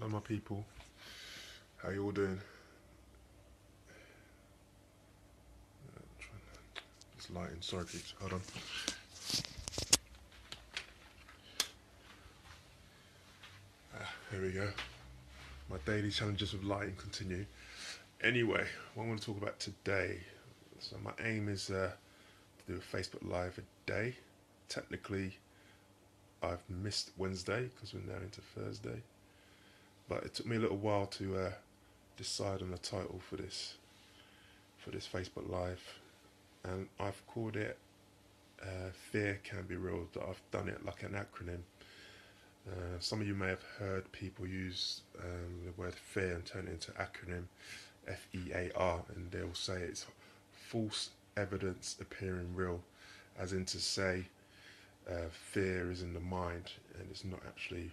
Hello my people, how you all doing? It's lighting, sorry peeps, hold on. Here we go. My daily challenges with lighting continue. Anyway, what I want to talk about today. So my aim is to do a Facebook Live a day. Technically, I've missed Wednesday because we're now into Thursday. But it took me a little while to decide on a title for this Facebook Live. And I've called it Fear Can Be Real, that I've done it like an acronym. Some of you may have heard people use the word fear and turn it into acronym FEAR, and they'll say it's false evidence appearing real, as in to say fear is in the mind and it's not actually,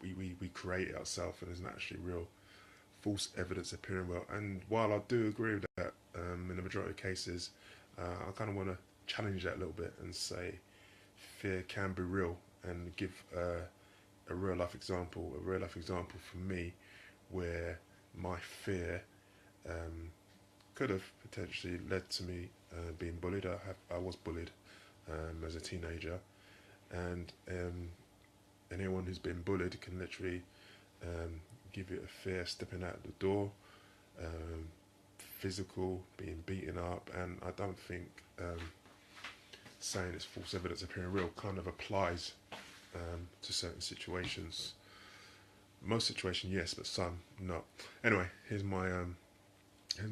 we create it ourselves and it's not actually real. False evidence appearing real. And while I do agree with that in the majority of cases, I kind of want to challenge that a little bit and say fear can be real, and give a real life example for me where my fear could have potentially led to me being bullied. I was bullied as a teenager, and anyone who's been bullied can literally give you a fear stepping out the door, physical, being beaten up, and I don't think saying it's false evidence appearing real kind of applies to certain situations. Most situations, yes, but some not. Anyway, here's my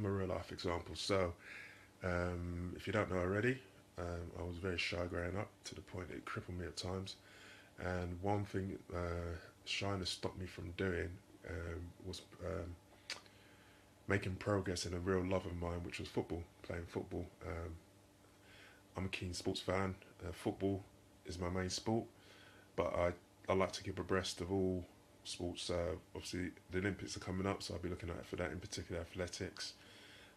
real life example. So, if you don't know already, I was very shy growing up to the point it crippled me at times. And one thing shyness stopped me from doing was making progress in a real love of mine, which was football, playing football. I'm a keen sports fan. Football is my main sport, but I like to keep abreast of all sports. Obviously, the Olympics are coming up, so I'll be looking out for that, in particular athletics.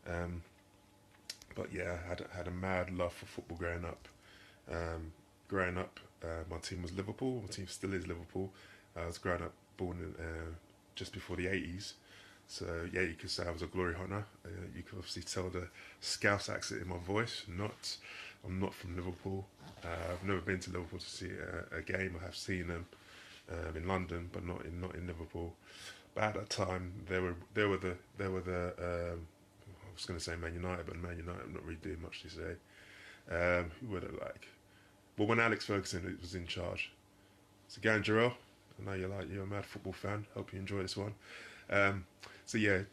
But yeah, I had a mad love for football growing up. My team was Liverpool. My team still is Liverpool. I was growing up, born in just before the 80s. So yeah, you could say I was a glory hunter. You could obviously tell the Scouse accent in my voice. I'm not from Liverpool. I've never been to Liverpool to see a game. I have seen them in London, but not in Liverpool. But at that time, they were the I was going to say Man United, but Man United I'm not really doing much to say. Who were they like? Well, when Alex Ferguson was in charge. So Gary Jarrell, I know you're a mad football fan. Hope you enjoy this one. So yeah,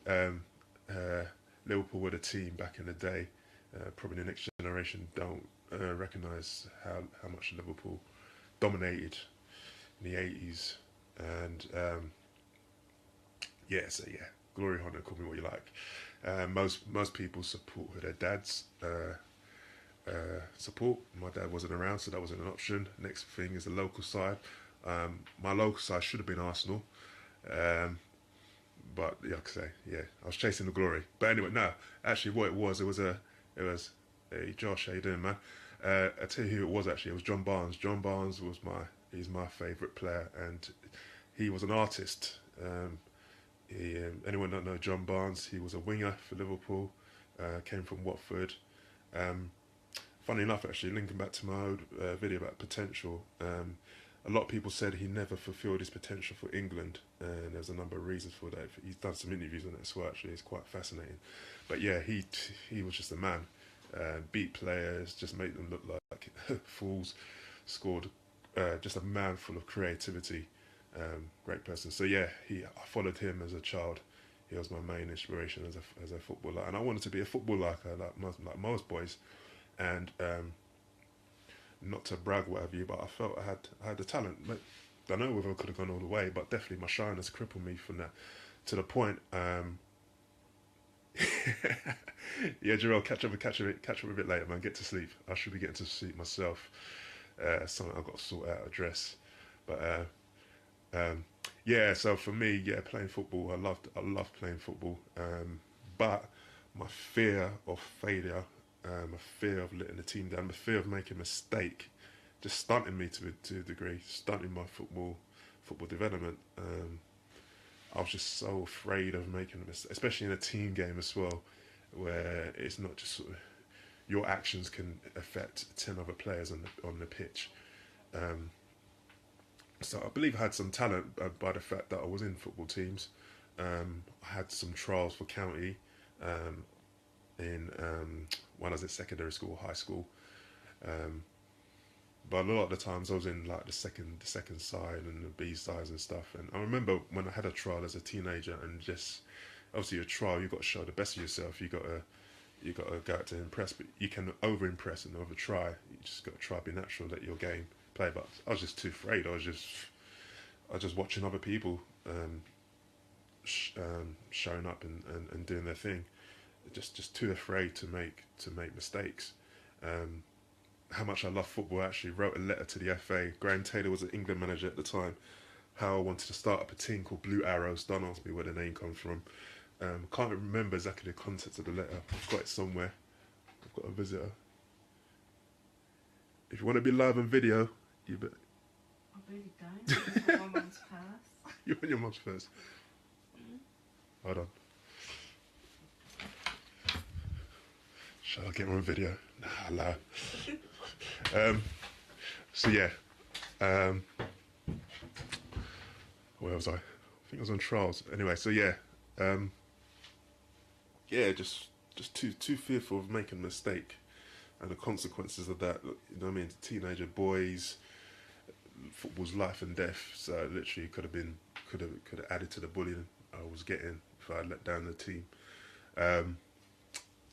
Liverpool were the team back in the day. Probably the next generation don't recognise how much Liverpool dominated in the 80s. And glory hunter, call me what you like. Most people support who their dads support. My dad wasn't around, so that wasn't an option. Next thing is the local side. My local side should have been Arsenal. But yeah, like I say, yeah, I was chasing the glory. But anyway, no, actually, what it was, hey Josh, how you doing, man? I tell you who it was actually. It was John Barnes. John Barnes he's my favourite player, and he was an artist. Anyone don't know John Barnes? He was a winger for Liverpool. Came from Watford. Funny enough, actually, linking back to my old video about potential. A lot of people said he never fulfilled his potential for England, and there's a number of reasons for that. He's done some interviews on it as well, actually. It's quite fascinating. But yeah, he was just a man. Beat players, just made them look like fools. Scored, just a man full of creativity. Great person. So yeah, I followed him as a child. He was my main inspiration as a footballer, and I wanted to be a footballer like most boys. And not to brag whatever you, but I felt I had the talent. I don't know whether I could have gone all the way, but definitely my shyness crippled me from that to the point. Yeah, Jarrell, catch up a bit later, man. Get to sleep. I should be getting to sleep myself. Something I've got to sort out, address. But yeah, so for me, yeah, playing football, I loved playing football. But my fear of failure, my fear of letting the team down, my fear of making a mistake, just stunted me to a degree, stunting my football development. I was just so afraid of making a mistake, especially in a team game as well, where it's not just sort of, your actions can affect 10 other players on the pitch. Um, so I believe I had some talent by the fact that I was in football teams. I had some trials for county um, in when I was at secondary school, high school. Um, but a lot of the times I was in like the second side and the B sides and stuff. And I remember when I had a trial as a teenager, and just obviously a trial, you got to show the best of yourself. You got to go out to impress, but you can over impress and over try. You just got to try be natural, let your game play. But I was just too afraid. I was just watching other people showing up and doing their thing. Just too afraid to make mistakes. Um, how much I love football. I actually wrote a letter to the FA. Graham Taylor was an England manager at the time. How I wanted to start up a team called Blue Arrows. Don't ask me where the name comes from. Can't remember exactly the contents of the letter. I've got it somewhere. I've got a visitor. If you want to be live on video, you bet. I really don't. I want my mum's purse. You want your mum's first. Hold on. Shall I get my video? Nah, no. So yeah. Where was I? I think I was on trials. Anyway, so yeah. Just too fearful of making a mistake and the consequences of that. You know what I mean? Teenager boys, football's life and death. So literally could have added to the bullying I was getting if I let down the team.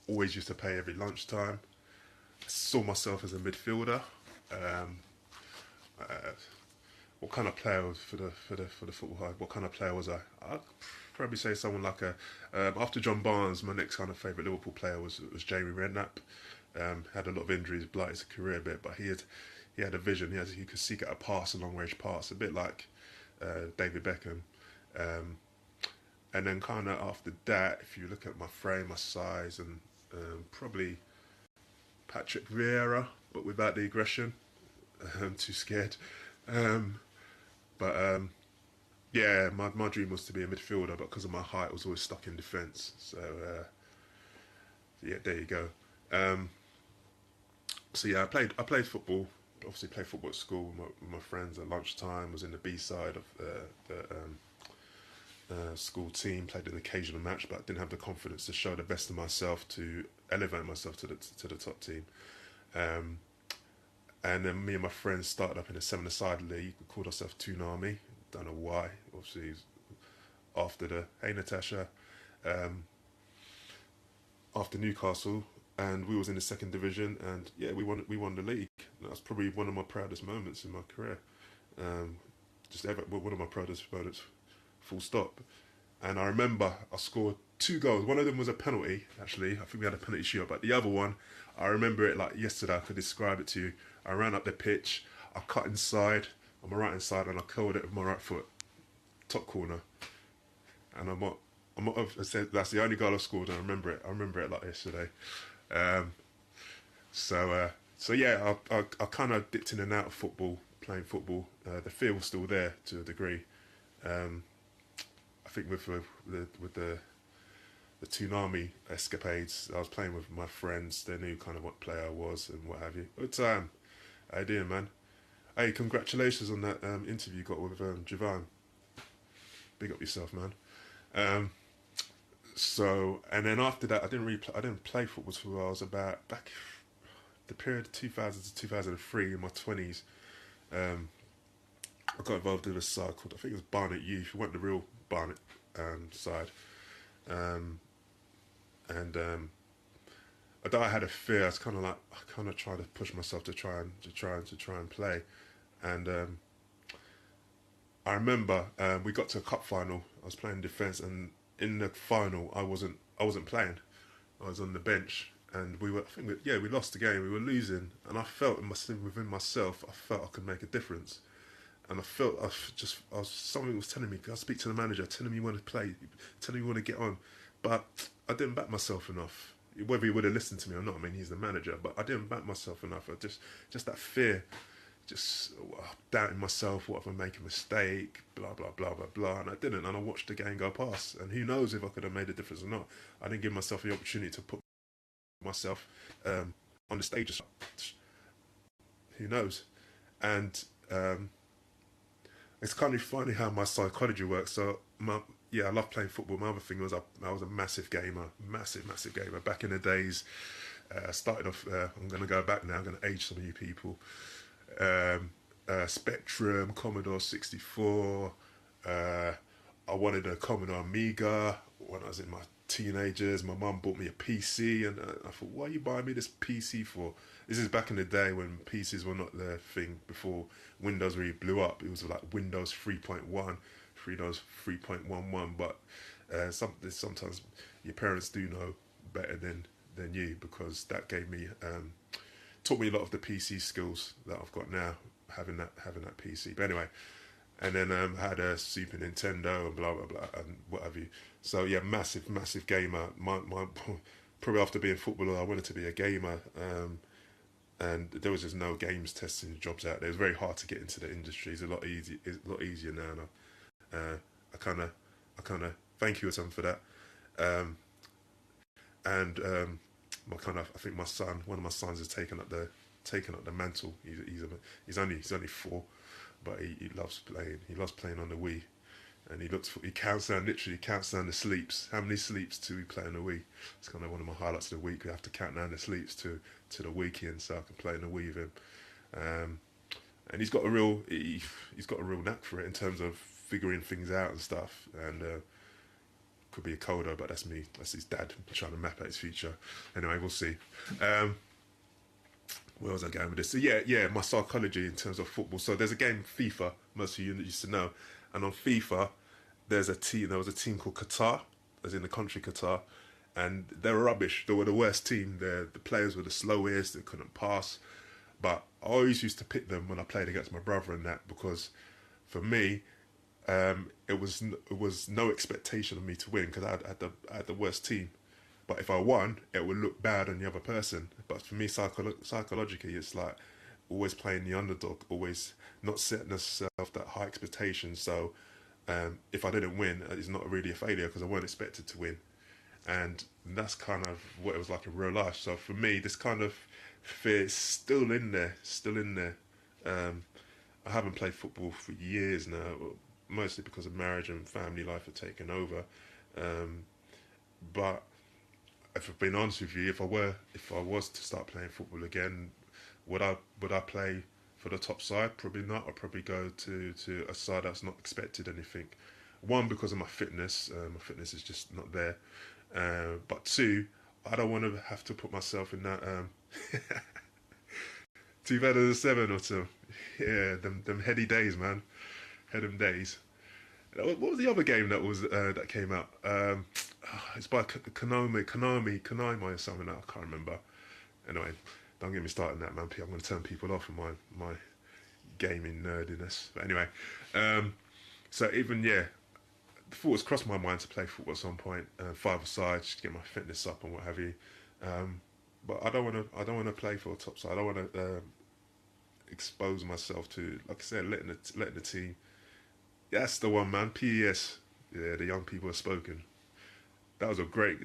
Always used to play every lunchtime. Saw myself as a midfielder. What kind of player was for the football high? What kind of player was I? I'd probably say someone like after John Barnes, my next kind of favourite Liverpool player was Jamie Redknapp. Had a lot of injuries, blighted his career a bit, but he had a vision. He could seek out a pass, a long range pass, a bit like David Beckham. And then kind of after that, if you look at my frame, my size, and probably Patrick Vieira, but without the aggression. Too scared. Yeah, my dream was to be a midfielder, but because of my height, I was always stuck in defence. So yeah, there you go. So yeah, I played football. Obviously, played football at school with my friends at lunchtime. Was in the B side of the school team. Played an occasional match, but didn't have the confidence to show the best of myself to elevate myself to the top team. And then me and my friends started up in a 7-a-side league. We called ourselves Toonami. Don't know why. Obviously, after the Hey Natasha, after Newcastle, and we was in the second division, and yeah, we won the league. That's probably one of my proudest moments in my career. Just ever, one of my proudest moments, full stop. And I remember I scored 2 goals. One of them was a penalty, actually. I think we had a penalty shootout, but the other one, I remember it like yesterday. I could describe it to you. I ran up the pitch, I cut inside on my right hand side, and I curled it with my right foot, top corner. And I said that's the only goal I scored, and I remember it like yesterday. So yeah, I kind of dipped in and out of football, playing football. The fear was still there to a degree. I think with the Toonami escapades, I was playing with my friends. They knew kind of what player I was and what have you. Good time. How you doing, man? Hey, congratulations on that interview you got with Javan. Big up yourself, man. So, and then after that, I didn't play football till I was about back the period 2000 to 2003 in my 20s. I got involved in a side called, I think it was Barnet Youth. It wasn't the real Barnet side. Although I had a fear, I was kind of trying to push myself to try and play, and I remember we got to a cup final. I was playing defence, and in the final, I wasn't playing. I was on the bench, and we lost the game. We were losing, and I felt within myself, I felt I could make a difference, and something was telling me. I speak to the manager, telling me you want to play, telling me you want to get on, but I didn't back myself enough. Whether he would have listened to me or not, I mean, he's the manager, but I didn't back myself enough. Just that fear just doubting myself. What if I make a mistake? Blah blah blah blah blah. And I didn't, and I watched the game go past. And who knows if I could have made a difference or not? I didn't give myself the opportunity to put myself on the stage. Who knows? And it's kind of funny how my psychology works. So I love playing football. My other thing was I was a massive gamer, massive gamer. Back in the days, started off. I'm going to go back now. I'm going to age some of you people. Spectrum, Commodore 64. I wanted a Commodore Amiga when I was in my teenagers. My mum bought me a PC, and I thought, "Why are you buying me this PC for?" This is back in the day when PCs were not the thing. Before Windows really blew up, it was like Windows 3.1, Windows 3.11. But sometimes your parents do know better than you, because that gave me taught me a lot of the PC skills that I've got now, having that PC. But anyway, and then had a Super Nintendo and blah blah blah and what have you. So yeah, massive gamer. My probably after being a footballer, I wanted to be a gamer. And there was just no games testing jobs out there. It was very hard to get into the industry. It's a lot easier now. And I kind of thank you or something for that. I think one of my sons has taken up the mantle. He's only 4, but he loves playing. He loves playing on the Wii, and he counts down the sleeps. How many sleeps do we play on the Wii? It's kind of one of my highlights of the week. We have to count down the sleeps to the weekend so I can play on the Wii with him. And he's got a real knack for it in terms of figuring things out and stuff. And could be a coder, but that's me. That's his dad trying to map out his future. Anyway, we'll see. Where was I going with this? So yeah, my psychology in terms of football. So there's a game, FIFA, most of you used to know. And on FIFA, there was a team called Qatar, as in the country Qatar, and they were rubbish. They were the worst team. The players were the slowest, they couldn't pass. But I always used to pick them when I played against my brother and that, because for me, it was no expectation of me to win, because I had the worst team. But if I won, it would look bad on the other person. But for me, psychologically, it's like always playing the underdog, always not setting myself that high expectation. So if I didn't win, it's not really a failure, because I weren't expected to win. And that's kind of what it was like in real life. So for me, this kind of fear is still in there. I haven't played football for years now, mostly because of marriage and family life have taken over. But if I've been honest with you, if I was to start playing football again, would I play for the top side? Probably not. I'd probably go to a side that's not expected anything. One, because of my fitness. My fitness is just not there. But two, I don't want to have to put myself in that 2007 or so. Yeah, them heady days, man. Headham days. What was the other game that came out? It's by Konami or something. I can't remember. Anyway, don't get me started on that, man. I'm going to turn people off of my gaming nerdiness. But anyway, so even the thought has crossed my mind to play football at some point, 5-a-side, just to get my fitness up and what have you. But I don't want to play for a top side. I don't want to expose myself to, like I said, letting the team. That's the one, man. PES. Yeah, the young people have spoken. That was a great.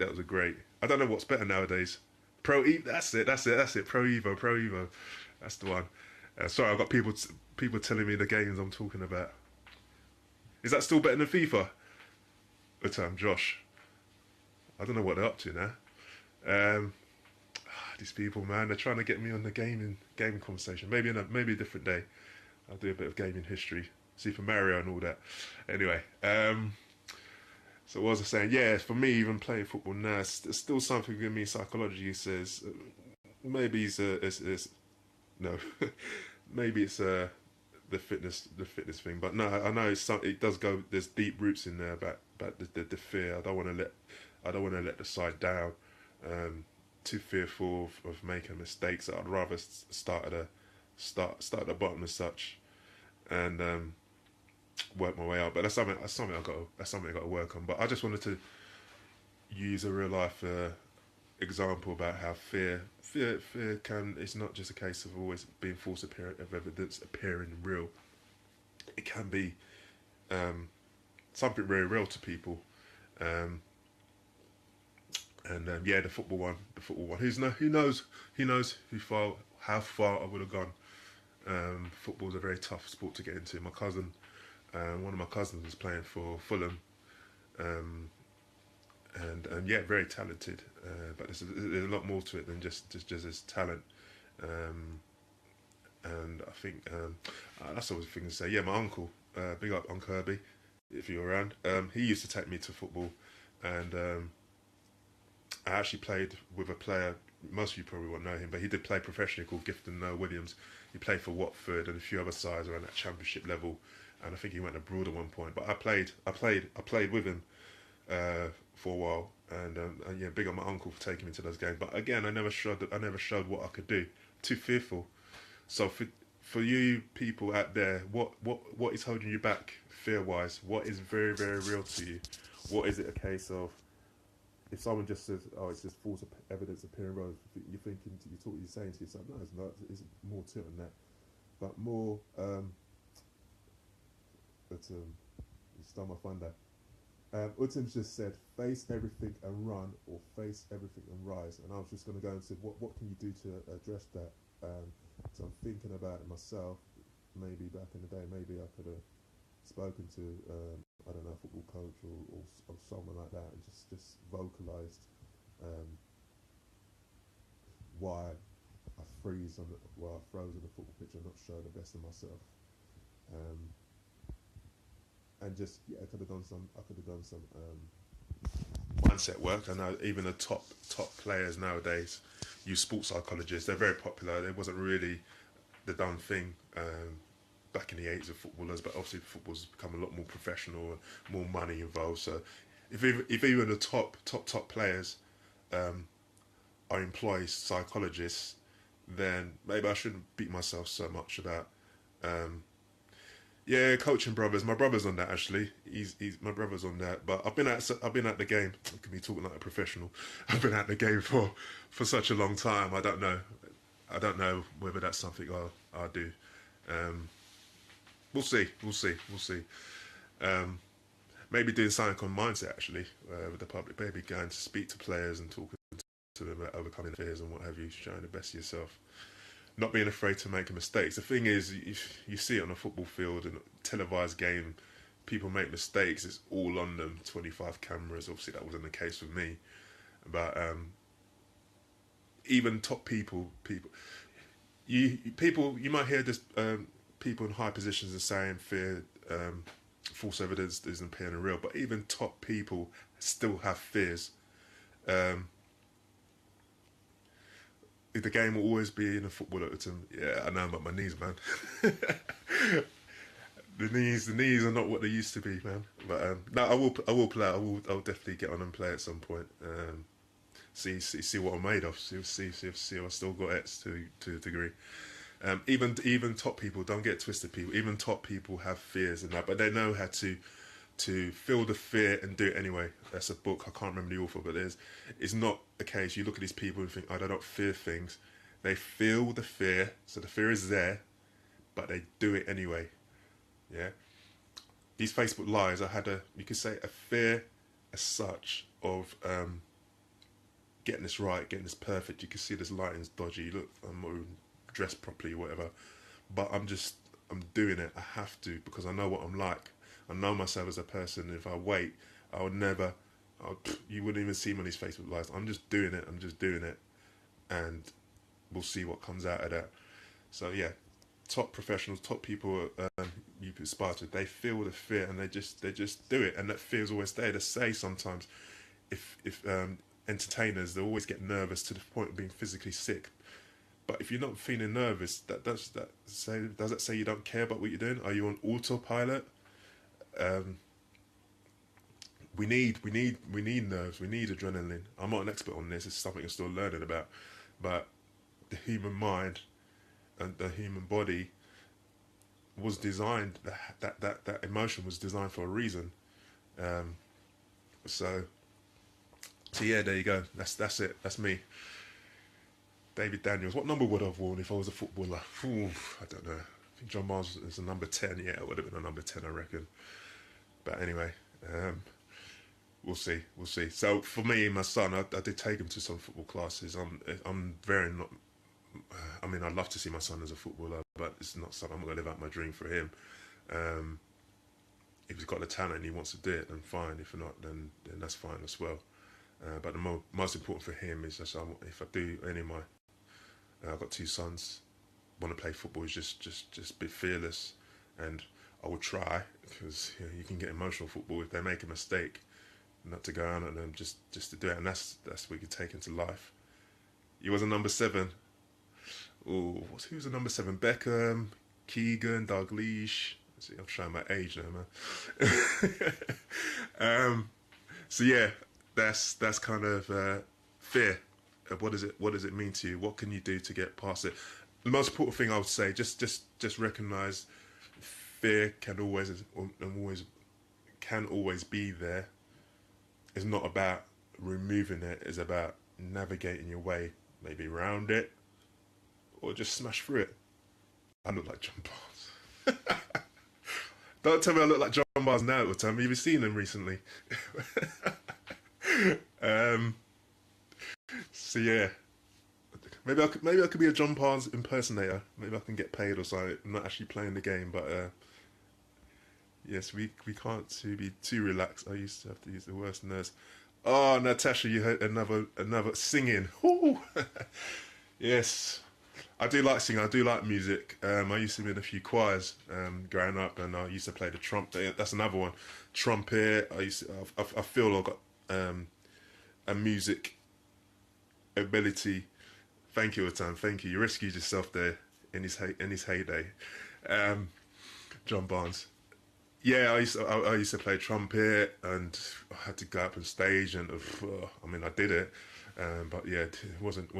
I don't know what's better nowadays. Pro Evo. That's it. Pro Evo. That's the one. Sorry, I've got people telling me the games I'm talking about. Is that still better than FIFA? Josh. I don't know what they're up to now. These people, man, they're trying to get me on the gaming conversation. Maybe a different day. I'll do a bit of gaming history, Super Mario and all that. Anyway, so what was I saying? Yeah, for me, even playing football now, it's still something in me psychology says maybe no, maybe it's the fitness thing. But no, I know it does go. There's deep roots in there about the fear. I don't want to let the side down. Too fearful of making mistakes. I'd rather start at the bottom as such, and work my way out. But that's something I got to work on. But I just wanted to use a real life example about how fear can. It's not just a case of always being false of evidence appearing real. It can be something very real to people. Um, and yeah, the football one. Who knows how far I would have gone. Football's a very tough sport to get into. My cousin, one of my cousins was playing for Fulham, um, and yeah, very talented. But there's a lot more to it than just his talent. Um, and I think that's always a thing to say. Yeah, my uncle, big up Uncle Herbie, if you're around. He used to take me to football, and I actually played with a player. Most of you probably won't know him, but he did play professionally called Gifton Williams. He played for Watford and a few other sides around that Championship level, and I think he went abroad at one point. But I played with him for a while, and yeah, big on my uncle for taking me to those games. But again, I never showed what I could do. Too fearful. So for you people out there, what is holding you back fear wise? What is very very real to you? What is it a case of? If someone just says, "Oh, it's just false evidence appearing wrong," you're thinking, you're saying to yourself, "No, it's not. It's more to it than that." But more, but you stole my thunder. Utim's just said, "Face everything and run, or face everything and rise." And I was just going to go and say, what can you do to address that? So I'm thinking about it myself. Maybe back in the day, maybe I could have spoken to I don't know, a football coach or someone like that, and just vocalised um, why I why I froze on the football pitch and not show the best of myself. Um, and just yeah, I could have done some mindset work. I know even the top players nowadays use sports psychologists. They're very popular. It wasn't really the done thing back in the 80s of footballers, but obviously football's become a lot more professional and more money involved. So if even the top players are employed psychologists, then maybe I shouldn't beat myself so much about um, yeah, coaching brothers. My brother's on that actually. He's my brother's on that. But I've been at the game. I could be talking like a professional. I've been at the game for such a long time. I don't know whether that's something I'll do. Um, we'll see. We'll see. Um, maybe doing something on mindset actually with the public. Maybe going to speak to players and talking to them about overcoming fears and what have you, showing the best of yourself. Not being afraid to make mistakes. The thing is, if you see it on a football field and a televised game, people make mistakes. It's all on them. 25 cameras. Obviously, that wasn't the case with me. But even top you might hear this. People in high positions are saying fear, false evidence isn't appearing real. But even top people still have fears. Um, the game will always be in a football at the time. Yeah, I know about my knees, man. The knees are not what they used to be, man. But no, I will play. I'll definitely get on and play at some point. See what I'm made of. See if I still got it to a degree. Even top people, don't get twisted. People, even top people have fears and that, but they know how to feel the fear and do it anyway. That's a book. I can't remember the author, but it's not a case. You look at these people and think, oh, they don't fear things. They feel the fear, so the fear is there, but they do it anyway. Yeah. These Facebook lives, you could say a fear as such of getting this right, getting this perfect. You can see this lighting's dodgy. Look, I'm not even dressed properly, whatever. But I'm doing it. I have to because I know what I'm like. I know myself as a person. If I wait, you wouldn't even see me on these Facebook lives. I'm just doing it, and we'll see what comes out of that. So yeah, top professionals, top people you aspire to, they feel the fear and they just do it, and that fear's always there. They say sometimes, if entertainers, they always get nervous to the point of being physically sick. But if you're not feeling nervous, does that say you don't care about what you're doing? Are you on autopilot? Um, we need nerves. We need adrenaline. I'm not an expert on this. It's something I'm still learning about. But the human mind and the human body was designed. That emotion was designed for a reason. So So yeah, there you go. That's it. That's me. David Daniels. What number would I have worn if I was a footballer? Ooh, I don't know. I think John Miles is a number 10. Yeah, it would have been a number 10, I reckon. But anyway, we'll see. We'll see. So for me and my son, I did take him to some football classes. I'm very not. I mean, I'd love to see my son as a footballer, but it's not something I'm going to live out my dream for him. If he's got the talent and he wants to do it, then fine. If not, then that's fine as well. But the most important for him is just if I do any of my, I've got two sons, want to play football, is just be fearless, and I will try, because you can get emotional football if they make a mistake, not to go on at them, just to do it, and that's what you can take into life. He was a number 7. Oh, who was a number 7? Beckham, Keegan, Dalglish. See, I'm showing my age now, man. So yeah, that's kind of fear. What does it mean to you? What can you do to get past it? The most important thing I would say, just recognise fear can always be there. It's not about removing it. It's about navigating your way, maybe around it, or just smash through it. I look like John Barnes. Don't tell me I look like John Barnes now. Tell me you've seen him recently. So yeah, maybe I could be a John Barnes impersonator. Maybe I can get paid or something. I'm not actually playing the game, but yes, we can't be too relaxed. I used to have to use the worst nerves. Oh, Natasha, you heard another singing. Ooh. Yes, I do like singing. I do like music. I used to be in a few choirs growing up, and I used to play the trumpet. That's another one. Trumpet. I feel I've got a music ability. Thank you, Atan. Thank you. You rescued yourself there in his heyday. John Barnes. Yeah, I used to play trumpet, and I had to go up on stage, and I mean, I did it, but yeah, it wasn't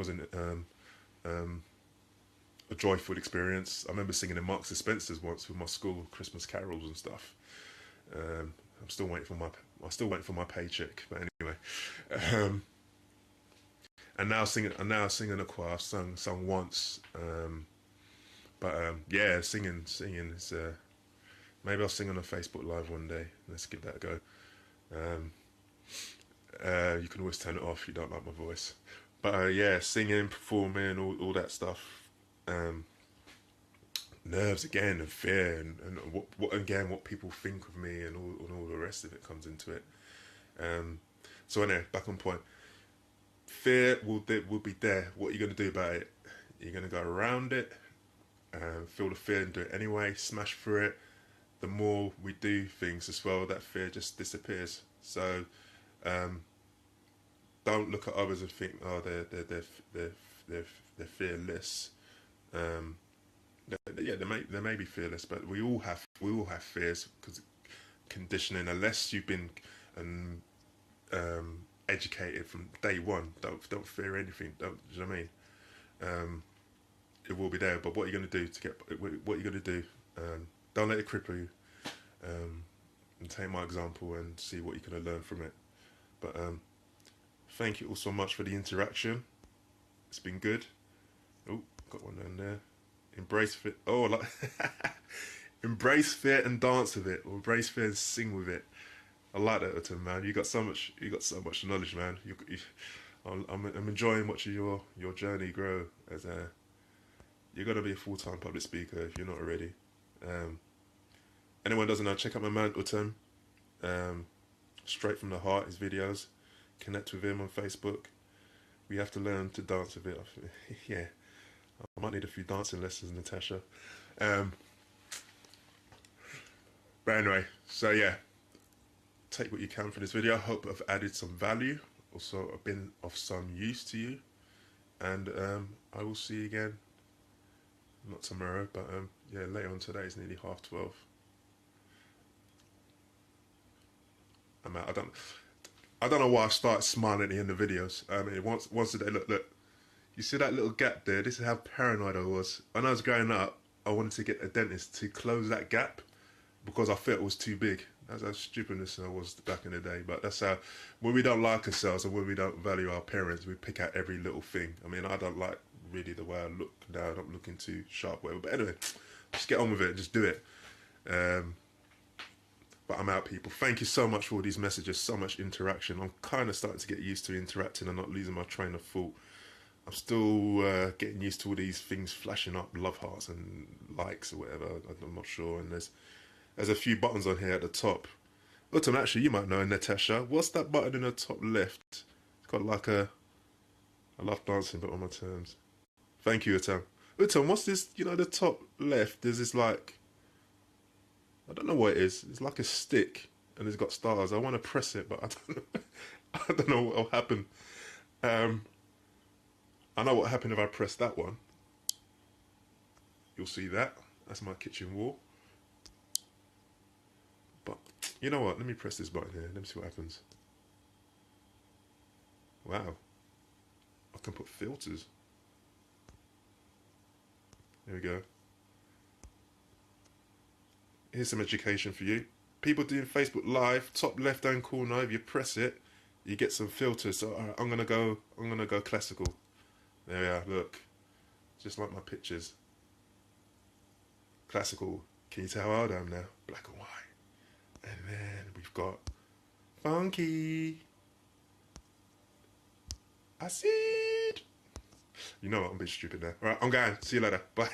a joyful experience. I remember singing in Marks and Spencer's once with my school Christmas carols and stuff. I'm still waiting for my paycheck, but anyway. And now singing a choir. I've sung once, but yeah, singing is. Maybe I'll sing on a Facebook Live one day. Let's give that a go. You can always turn it off if you don't like my voice. But yeah, singing, performing, all that stuff. Nerves again, and fear, and what people think of me, and all the rest of it comes into it. So anyway, back on point. Fear will be there. What are you going to do about it? You're going to go around it, feel the fear and do it anyway, smash through it. The more we do things as well, that fear just disappears. So don't look at others and think, oh, they're fearless. Yeah, they may be fearless, but we all have fears, because conditioning. Unless you've been educated from day one, don't fear anything. Do you know what I mean? It will be there, but what are you going to do to get? What are you going to do? Don't let it cripple you. And take my example and see what you can learn from it. But thank you all so much for the interaction. It's been good. Oh, got one down there. Embrace fear. Oh, like embrace fear and dance with it, or embrace fear and sing with it. I like that, Utum, man. You got so much knowledge, man. I'm enjoying watching your journey grow. As you're gonna be a full-time public speaker if you're not already. Anyone doesn't know, check out my man Utum. Straight from the heart, his videos. Connect with him on Facebook. We have to learn to dance with it. Yeah, I might need a few dancing lessons, Natasha. But anyway, so yeah, take what you can from this video. I hope I've added some value. Also, I've been of some use to you. And I will see you again. Not tomorrow, but yeah, later on today. It's nearly 12:30. I don't know why I start smiling at the end of videos. I mean, once a day. Look. You see that little gap there? This is how paranoid I was. When I was growing up, I wanted to get a dentist to close that gap because I felt it was too big. That's how stupid I was back in the day. But that's how, when we don't like ourselves and when we don't value our parents, we pick out every little thing. I mean, I don't like really the way I look now. I don't looking too sharp, whatever. But anyway, just get on with it. Just do it. But I'm out, people. Thank you so much for all these messages. So much interaction. I'm kind of starting to get used to interacting and not losing my train of thought. I'm still getting used to all these things flashing up, love hearts and likes or whatever. I'm not sure. And there's a few buttons on here at the top. Utam, actually, you might know, Natasha. What's that button in the top left? It's got like I love dancing, but on my terms. Thank you, Utam. Utam, what's this? You know, the top left, there's this like, I don't know what it is. It's like a stick and it's got stars. I want to press it, but I don't know. I don't know what will happen. I know what happened if I press that one. You'll see that. That's my kitchen wall. But you know what? Let me press this button here. Let me see what happens. Wow. I can put filters. There we go. Here's some education for you. People doing Facebook Live, top left hand corner, if you press it, you get some filters. So all right, I'm gonna go classical. There we are, look. Just like my pictures. Classical. Can you tell how old I am now? Black and white. And then we've got funky. Acid. You know what, I'm a bit stupid now. Alright, I'm going. See you later. Bye.